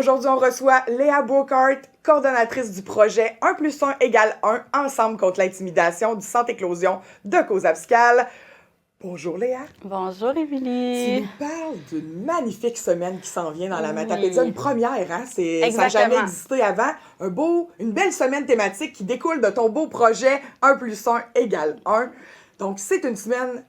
Aujourd'hui, on reçoit Léa Burkhardt, coordonnatrice du projet 1 + 1 = 1, Ensemble contre l'intimidation du Centre Éclosion de Causa-Abscale. Bonjour Léa. Bonjour Tu Émilie. nous parles d'une magnifique semaine qui s'en vient dans la Oui. Matapédia, une première, hein? Ça n'a Exactement. jamais existé avant. Une belle semaine thématique qui découle de ton beau projet 1 + 1 = 1. Donc, c'est une semaine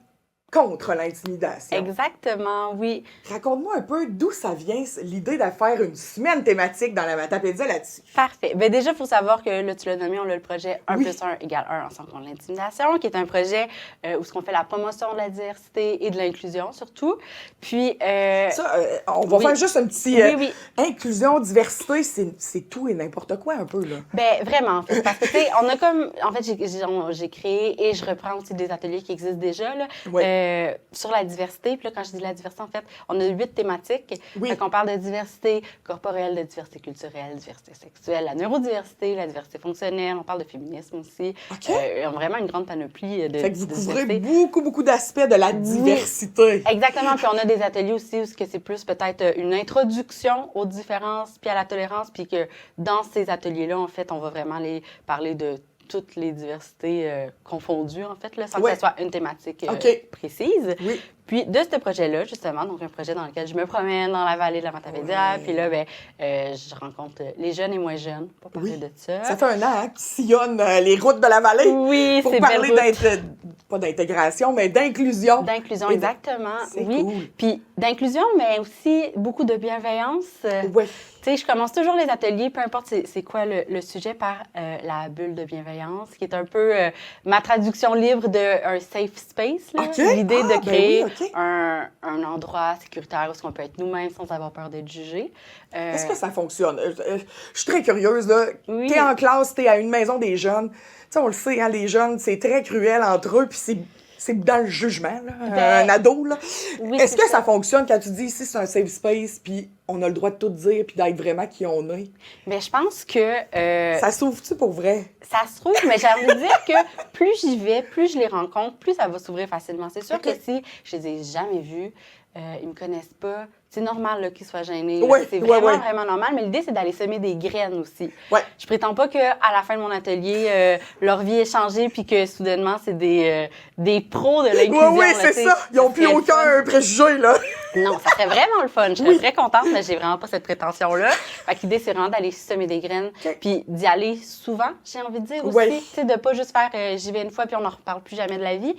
contre l'intimidation. Exactement, oui. Raconte-moi un peu d'où ça vient, l'idée de faire une semaine thématique dans la Matapédia là-dessus. Parfait. Bien, déjà, il faut savoir que là, tu l'as nommé, on a le projet 1 Oui. + 1 = 1 Ensemble contre l'intimidation, qui est un projet où on fait la promotion de la diversité et de l'inclusion, surtout. Puis... On va oui. faire juste un petit... Oui. Inclusion, diversité, c'est tout et n'importe quoi un peu, là. Ben vraiment, en fait, parce que, tu sais, on a comme... En fait, j'ai créé et je reprends aussi des ateliers qui existent déjà, là, Oui. sur la diversité. Puis là, quand je dis la diversité, en fait, on a 8 thématiques. Oui. Fait qu'on parle de diversité corporelle, de diversité culturelle, diversité sexuelle, la neurodiversité, la diversité fonctionnelle. On parle de féminisme aussi. OK. On a vraiment une grande panoplie de Fait que vous de couvrez diversité. beaucoup d'aspects de la diversité. Exactement. Puis on a des ateliers aussi où c'est plus peut-être une introduction aux différences puis à la tolérance. Puis que dans ces ateliers-là, en fait, on va vraiment aller parler de toutes les diversités confondues, en fait, là, sans que ce soit une thématique précise. Oui. Puis de ce projet-là, justement, donc un projet dans lequel je me promène dans la vallée de la Matapédia, puis là, je rencontre les jeunes et moins jeunes pour parler de ça. Ça fait un an que sillonne les routes de la vallée. Oui, pour c'est parler pas belle d'intégration, mais d'inclusion. D'inclusion, exactement. C'est oui. cool. Puis d'inclusion, mais aussi beaucoup de bienveillance. Oui. Tu sais, je commence toujours les ateliers, peu importe c'est quoi le sujet, par la bulle de bienveillance, qui est un peu ma traduction libre d'un safe space. Là. OK. L'idée de créer OK. un endroit sécuritaire où on peut être nous-mêmes sans avoir peur d'être jugé. Est-ce que ça fonctionne? Je suis très curieuse, là. Oui. T'es en classe, t'es à une maison des jeunes. Tu sais, on le sait, hein, les jeunes, c'est très cruel entre eux, puis c'est dans le jugement, là, un ado, là. Oui, Est-ce que ça fonctionne quand tu dis ici, c'est un safe space, puis on a le droit de tout dire, puis d'être vraiment qui on est? Mais je pense que... Ça s'ouvre-tu pour vrai? Ça se trouve, mais j'ai envie de dire que plus j'y vais, plus je les rencontre, plus ça va s'ouvrir facilement. C'est sûr que si je les ai jamais vus, ils me connaissent pas, c'est normal là, qu'ils soient gênés. Ouais, c'est vraiment, ouais. vraiment normal. Mais l'idée, c'est d'aller semer des graines aussi. Ouais. Je prétends pas qu'à la fin de mon atelier, leur vie est changée puis que soudainement, c'est des pros de l'inclusion. Oui, c'est ça. Ils n'ont plus aucun préjugé, là. Non, ça serait vraiment le fun. Je serais très contente, mais j'ai vraiment pas cette prétention-là. Fait que l'idée, c'est vraiment d'aller semer des graines puis d'y aller souvent, j'ai envie de dire aussi. Tu sais, de pas juste faire j'y vais une fois puis on n'en reparle plus jamais de la vie.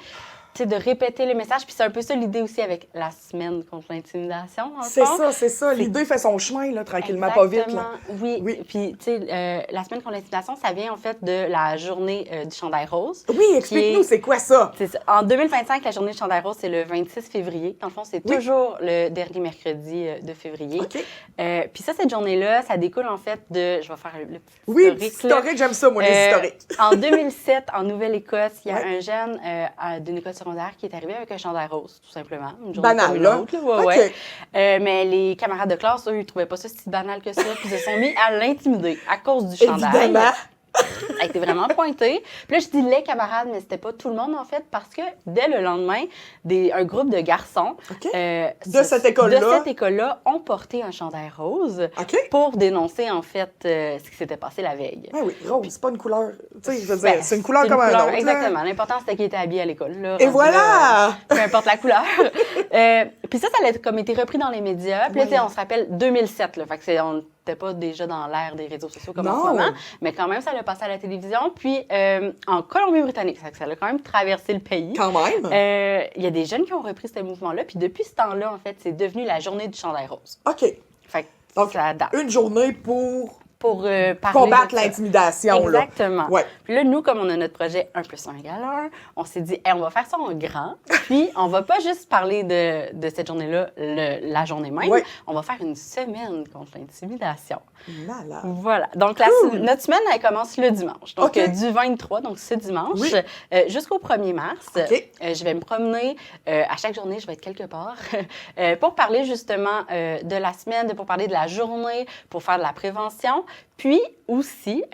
Tu sais, de répéter le message. Puis c'est un peu ça l'idée aussi avec la semaine contre l'intimidation, dans le fond. C'est ça. L'idée fait son chemin, là, tranquillement, pas vite, là. Oui. Puis, tu sais, la semaine contre l'intimidation, ça vient, en fait, de la journée du chandail rose. Oui, explique-nous, c'est quoi ça? C'est ça. En 2025, la journée du chandail rose, c'est le 26 février. Dans le fond, c'est toujours le dernier mercredi de février. OK. Puis ça, cette journée-là, ça découle, en fait, de... Je vais faire le petit historique. Historique, j'aime ça, moi, les historiques. En 2007, en Nouvelle-Écosse, il y a un jeune d'une école secondaire qui est arrivé avec un chandail rose, tout simplement. Une journée banal, comme une là. autre, OK. mais les camarades de classe, eux, ils trouvaient pas ça si banal que ça, puis ils se sont mis à l'intimider à cause du chandail. Évidemment. Ça a été vraiment pointé. Puis là, je dis les camarades, mais c'était pas tout le monde, en fait, parce que dès le lendemain, un groupe de garçons de cette école-là ont porté un chandail rose OK. pour dénoncer, en fait, ce qui s'était passé la veille. Oui, rose, c'est pas une couleur... Tu sais, je veux dire, c'est une couleur comme un autre. Exactement. L'important, c'était qu'il était habillé à l'école. Là, et voilà! Là, peu importe la couleur. Puis ça a comme été repris dans les médias. Puis là, on se rappelle 2007, là. Fait que on n'était pas déjà dans l'ère des réseaux sociaux comme en ce moment. Mais quand même, ça l'a passé à la télévision. Puis en Colombie-Britannique, ça a quand même traversé le pays. Quand même! Il y a des jeunes qui ont repris ce mouvement-là. Puis depuis ce temps-là, en fait, c'est devenu la journée du chandail rose. OK. Fait que donc, ça date. Une journée pour combattre l'intimidation. Exactement. Ouais. Puis là, nous, comme on a notre projet 1 + 1 = 1, on s'est dit, on va faire ça en grand. Puis, on va pas juste parler de cette journée-là la journée même. Ouais. On va faire une semaine contre l'intimidation. Malade. Voilà. Donc, notre semaine, elle commence le dimanche. Donc, du 23, donc ce dimanche, jusqu'au 1er mars. Je vais me promener. À chaque journée, je vais être quelque part pour parler justement de la semaine, pour parler de la journée, pour faire de la prévention. Puis aussi,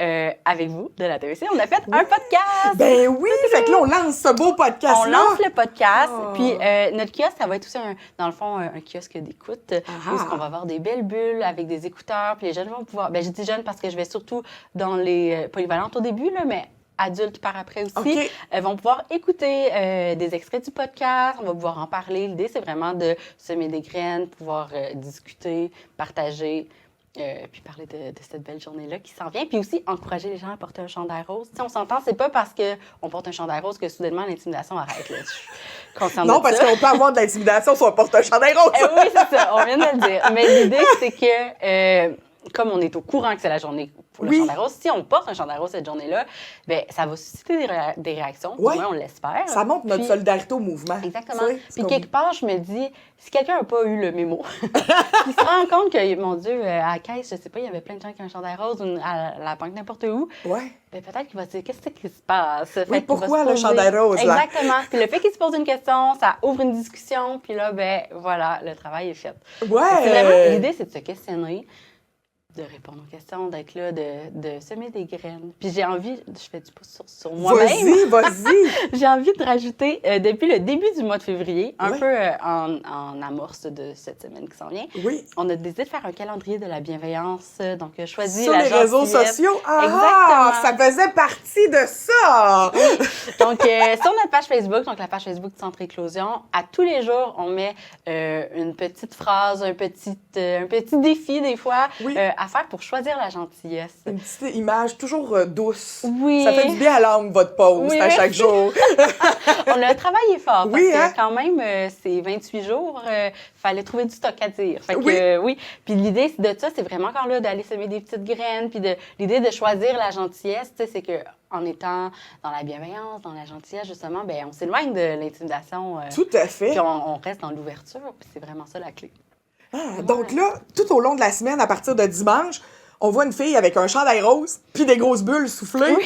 avec vous, de la TEC, on a fait un podcast! Ben oui! Fait que là, on lance ce beau podcast-là! On lance le podcast, puis notre kiosque, ça va être aussi, dans le fond, un kiosque d'écoute, où on va avoir des belles bulles avec des écouteurs, puis les jeunes vont pouvoir... Ben, je dis jeunes parce que je vais surtout dans les polyvalentes au début, là, mais adultes par après aussi, vont pouvoir écouter des extraits du podcast, on va pouvoir en parler. L'idée, c'est vraiment de semer des graines, pouvoir discuter, partager, puis parler de cette belle journée-là qui s'en vient. Puis aussi, encourager les gens à porter un chandail rose. T'sais, on s'entend, c'est pas parce qu'on porte un chandail rose que soudainement l'intimidation arrête. Là. Non, parce qu'on peut avoir de l'intimidation si on porte un chandail rose. Oui, c'est ça, on vient de le dire. Mais l'idée, c'est que... comme on est au courant que c'est la journée pour le chandail rose, si on porte un chandail rose cette journée-là, bien, ça va susciter des réactions, du moins on l'espère. Ça montre notre solidarité au mouvement. Exactement. Puis quelque part, je me dis, si quelqu'un n'a pas eu le mémo, il se rend compte que, mon Dieu, à la caisse, je sais pas, il y avait plein de gens qui ont un chandail rose, ou à la banque n'importe où, bien, peut-être qu'il va se dire, qu'est-ce qui se passe? Oui, pourquoi le chandail rose, là? Exactement. Puis le fait qu'il se pose une question, ça ouvre une discussion, puis là, ben voilà, le travail est fait. Ouais! L'idée, c'est de se questionner, de répondre aux questions, d'être là, de semer des graines. Puis j'ai envie, je fais du pouce sur moi-même. Vas-y! J'ai envie de rajouter, depuis le début du mois de février, un peu en amorce de cette semaine qui s'en vient, on a décidé de faire un calendrier de la bienveillance. Donc, choisi sur la les réseaux sociaux? Exactement. Ça faisait partie de ça! Oui. Donc, sur notre page Facebook, donc la page Facebook du Centre Éclosion, à tous les jours, on met une petite phrase, un petit défi des fois, à faire pour choisir la gentillesse. Une petite image toujours douce. Oui. Ça fait du bien à l'âme, votre post, à chaque jour. On a travaillé fort parce que quand même, c'est 28 jours, fallait trouver du stock à dire. Fait que, Puis l'idée de ça, c'est vraiment encore là d'aller semer des petites graines. Puis l'idée de choisir la gentillesse, c'est que en étant dans la bienveillance, dans la gentillesse, justement, ben on s'éloigne de l'intimidation. Tout à fait. Puis on reste dans l'ouverture. Puis c'est vraiment ça la clé. Donc là, tout au long de la semaine, à partir de dimanche, on voit une fille avec un chandail rose puis des grosses bulles soufflées. Oui.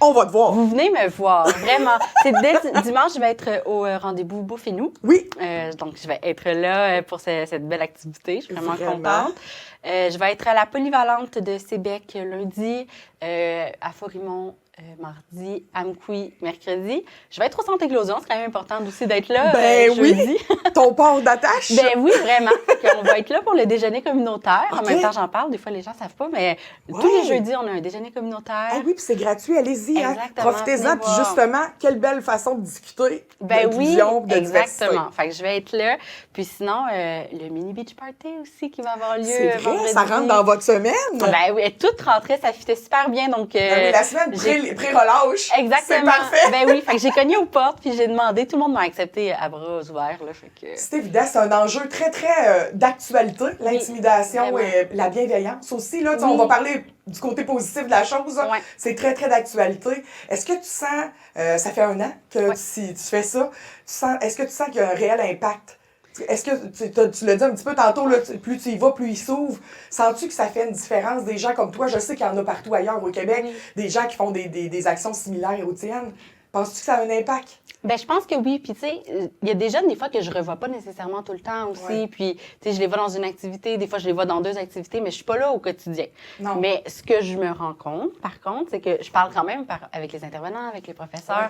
On va te voir. Vous venez me voir, vraiment. C'est dès dimanche, je vais être au rendez-vous Bouffe et nous. Oui. Donc, je vais être là pour cette belle activité. Je suis vraiment contente. Je vais être à la polyvalente de Sébec lundi, à Forimont mardi, à Amkoui mercredi. Je vais être au Centre Éclosion. C'est quand même important aussi d'être là jeudi. Ton port d'attache? Ben oui, vraiment. On va être là pour le déjeuner communautaire. En même temps, j'en parle. Des fois, les gens ne savent pas, mais tous les jeudis, on a un déjeuner communautaire. Ah oui, puis c'est gratuit. Allez-y. Profitez-en. Puis justement, quelle belle façon de discuter d'inclusion, de diversité. Exactement. Fait que je vais être là. Puis sinon, le mini beach party aussi qui va avoir lieu. C'est vrai, vendredi. ça rentre dans votre semaine? Ben oui, toute rentrée, ça fitait super bien. Donc, la semaine pré-relâche. Exactement. C'est parfait. Ben oui, fait que j'ai cogné aux portes, puis j'ai demandé. Tout le monde m'a accepté à bras ouverts. Là, fait que... C'est évident, c'est un enjeu très, très d'actualité, l'intimidation et la bienveillance aussi. Là, on va parler du côté positif de la chose. C'est très, très d'actualité. Est-ce que tu sens, ça fait 1 an que tu fais ça, est-ce que tu sens qu'il y a un réel impact? Est-ce que, tu l'as dit un petit peu tantôt, là, plus tu y vas, plus il s'ouvre. Sens-tu que ça fait une différence des gens comme toi? Je sais qu'il y en a partout ailleurs au Québec, des gens qui font des actions similaires aux tiennes. Penses-tu que ça a un impact? Ben je pense que oui. Puis, tu sais, il y a des jeunes, des fois, que je revois pas nécessairement tout le temps aussi. Puis, tu sais, je les vois dans une activité. Des fois, je les vois dans 2 activités, mais je suis pas là au quotidien. Non. Mais ce que je me rends compte, par contre, c'est que je parle quand même avec les intervenants, avec les professeurs.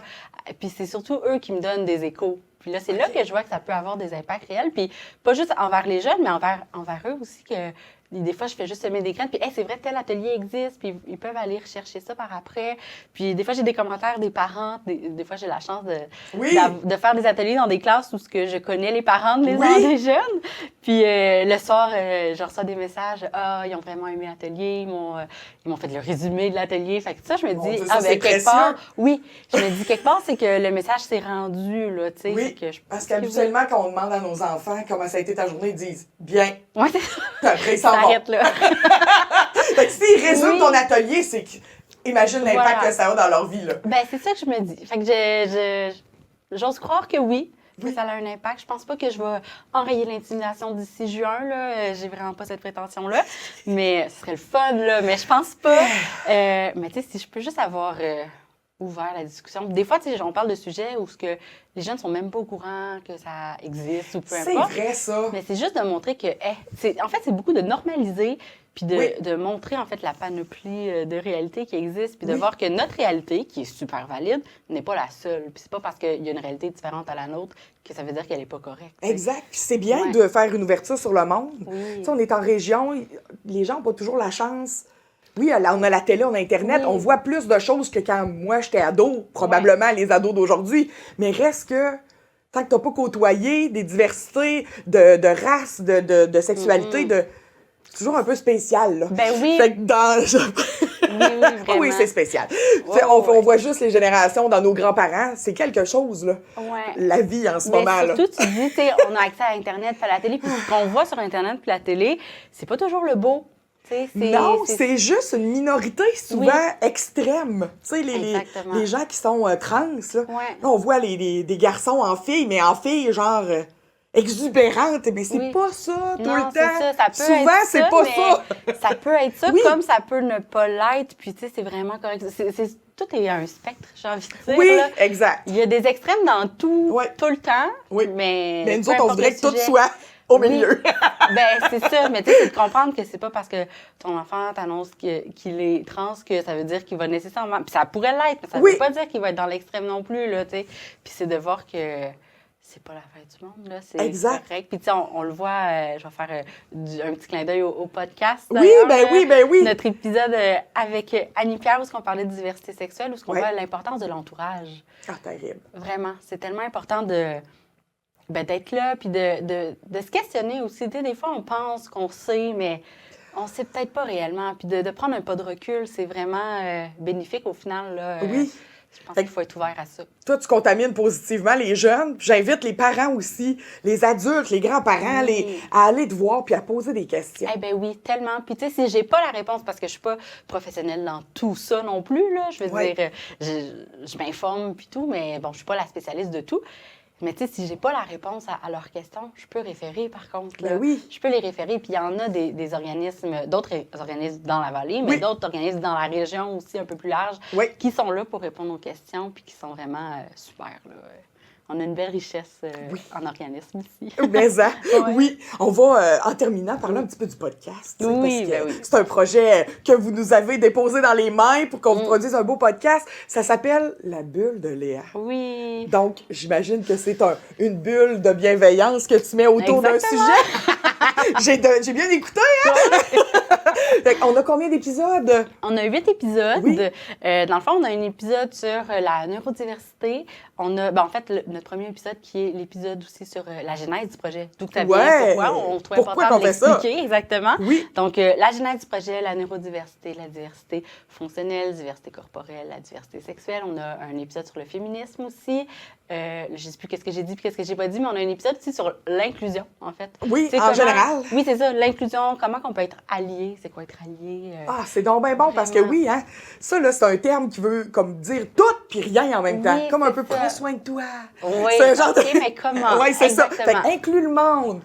Puis, c'est surtout eux qui me donnent des échos. Puis là, c'est là que je vois que ça peut avoir des impacts réels. Puis, pas juste envers les jeunes, mais envers eux aussi que... Des fois, je fais juste semer des graines, puis hey, c'est vrai, tel atelier existe, puis ils peuvent aller rechercher ça par après. Puis des fois, j'ai des commentaires des parents. Des fois, j'ai la chance de faire des ateliers dans des classes où je connais les parents de des jeunes. Puis le soir, je reçois des messages. Ah, ils ont vraiment aimé l'atelier, ils m'ont fait le résumé de l'atelier. Fait que ça, je me dis, quelque part, je me dis quelque part, c'est que le message s'est rendu, là, tu sais. Oui, parce qu'habituellement, quand on demande à nos enfants comment ça a été ta journée, ils disent « bien ». Oui, puis après, ils s'en vont. Arrête là. Fait que s'ils résument ton atelier, c'est imagine l'impact que ça a dans leur vie, là. Ben, c'est ça que je me dis. Fait que j'ose croire que oui, que ça a un impact. Je pense pas que je vais enrayer l'intimidation d'ici juin, là. J'ai vraiment pas cette prétention-là. Mais ce serait le fun, là. Mais je pense pas. Mais tu sais, si je peux juste avoir ouvert la discussion. Des fois, tu sais, on parle de sujets où les jeunes sont même pas au courant que ça existe ou peu importe. C'est vrai, ça. Mais c'est juste de montrer que, en fait, c'est beaucoup de normaliser puis de montrer, en fait, la panoplie de réalités qui existe puis de voir que notre réalité, qui est super valide, n'est pas la seule. Puis c'est pas parce qu'il y a une réalité différente à la nôtre que ça veut dire qu'elle est pas correcte. T'sais. Exact. Puis c'est bien de faire une ouverture sur le monde. Oui. Tu sais, on est en région, les gens n'ont pas toujours la chance. Oui, on a la télé, on a Internet, on voit plus de choses que quand moi, j'étais ado, probablement les ados d'aujourd'hui. Mais reste que, tant que tu n'as pas côtoyé des diversités de races, de sexualité, c'est toujours un peu spécial, là. Ben oui. Fait que dans... oui, vraiment. Oui, c'est spécial. On voit juste les générations dans nos grands-parents, c'est quelque chose, là. La vie en ce moment, là. Surtout, tu dis, tu sais, on a accès à Internet puis à la télé, puis ce qu'on voit sur Internet puis la télé, c'est pas toujours le beau. Non, c'est juste une minorité souvent extrême. Tu sais, les gens qui sont trans, là, là, on voit des garçons en filles, mais en filles, genre, exubérantes. Mais c'est pas ça tout le temps. Ça peut souvent, être c'est pas ça. Ça peut être ça, comme ça peut ne pas l'être. Puis, tu sais, c'est vraiment correct. Tout est un spectre, j'ai envie de dire. Oui, là. exact. Il y a des extrêmes dans tout le temps. Oui. Mais nous autres, on voudrait que tout soit au milieu. Ben c'est ça. Mais tu sais, c'est de comprendre que c'est pas parce que ton enfant t'annonce qu'il est trans que ça veut dire qu'il va nécessairement... Puis ça pourrait l'être, mais ça veut pas dire qu'il va être dans l'extrême non plus, là, tu sais. Puis c'est de voir que c'est pas la fin du monde, là. C'est correct. Puis tu sais, on le voit, je vais faire un petit clin d'œil au podcast. Oui, ben oui. Notre épisode avec Annie-Pierre, où on parlait de diversité sexuelle, où on voit l'importance de l'entourage. Ah, terrible. Vraiment. C'est tellement important d'être là, puis de se questionner aussi. Tu sais, des fois, on pense qu'on sait, mais on sait peut-être pas réellement. Puis de prendre un pas de recul, c'est vraiment bénéfique au final, là. Oui. Je pense qu'il faut être ouvert à ça. Toi, tu contamines positivement les jeunes. J'invite les parents aussi, les adultes, les grands-parents, à aller te voir puis à poser des questions. Eh bien oui, tellement. Puis tu sais, si j'ai pas la réponse, parce que je suis pas professionnelle dans tout ça non plus, là, je veux dire, je m'informe puis tout, mais bon, je suis pas la spécialiste de tout. Mais tu sais, si j'ai pas la réponse à leurs questions, je peux référer par contre. Là. Ben oui. Je peux les référer. Puis il y en a des organismes, d'autres organismes dans la vallée, mais d'autres organismes dans la région aussi un peu plus large, qui sont là pour répondre aux questions puis qui sont vraiment super. Là. On a une belle richesse en organisme ici. Mais ça, oui. On va, en terminant, parler un petit peu du podcast. Oui, parce que c'est un projet que vous nous avez déposé dans les mains pour qu'on vous produise un beau podcast. Ça s'appelle La Bulle de Léa. Oui. Donc, j'imagine que c'est une bulle de bienveillance que tu mets autour d'un sujet. J'ai bien écouté, hein? On a combien d'épisodes? On a 8 épisodes. Oui. Dans le fond, on a un épisode sur la neurodiversité. On a, en fait, notre premier épisode qui est l'épisode aussi sur la genèse du projet. D'où ça vient, pourquoi on trouve important de l'expliquer. Exactement. Oui. Donc, la genèse du projet, la neurodiversité, la diversité fonctionnelle, diversité corporelle, la diversité sexuelle. On a un épisode sur le féminisme aussi. Je ne sais plus qu'est-ce que j'ai dit puis qu'est-ce que j'ai pas dit, mais on a un épisode aussi sur l'inclusion, en fait. Oui, en général. Oui, c'est ça, l'inclusion, comment on peut être allié, c'est quoi être allié. Ah, c'est donc bien bon parce que oui, hein, ça, là, c'est un terme qui veut comme dire tout puis rien en même temps. Comme un peu prends soin de toi. Oui, c'est un genre mais comment? Oui, c'est ça. Fait inclus le monde.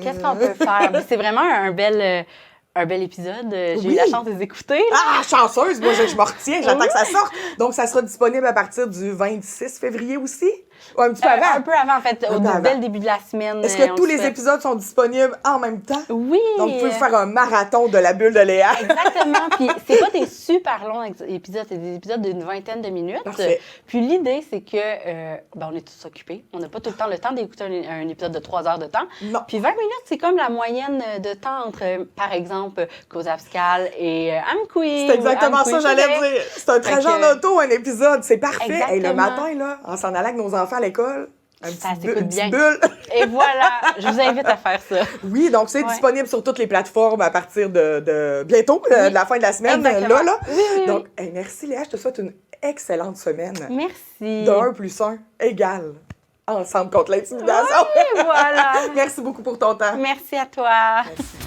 Qu'est-ce qu'on peut faire? C'est vraiment un bel épisode. J'ai eu la chance de les écouter. Ah, chanceuse! Moi, je me retiens, j'attends que ça sorte. Donc, ça sera disponible à partir du 26 février aussi? Ou un petit peu avant? Un peu avant, en fait, dès le début de la semaine. Est-ce que tous les épisodes sont disponibles en même temps? Oui! Donc, vous pouvez faire un marathon de La Bulle de Léa. Exactement. Puis, c'est pas des super longs épisodes, c'est des épisodes d'une vingtaine de minutes. Parfait. Puis, l'idée, c'est que, on est tous occupés. On n'a pas tout le temps d'écouter un épisode de 3 heures de temps. Non. Puis, 20 minutes, c'est comme la moyenne de temps entre, par exemple, Cause Abscal et Amqui. C'est exactement ça, j'allais dire. C'est un trajet en auto, un épisode. C'est parfait. Et le matin, là, en s'en allant avec nos enfants à l'école, une petite bulle. Et voilà, je vous invite à faire ça. Oui, donc c'est disponible sur toutes les plateformes à partir de bientôt, de la fin de la semaine. Exactement. Là. Oui. Donc, merci Léa, je te souhaite une excellente semaine. Merci. De 1 + 1 égale ensemble contre l'intimidation. Oui, voilà. Merci beaucoup pour ton temps. Merci à toi. Merci.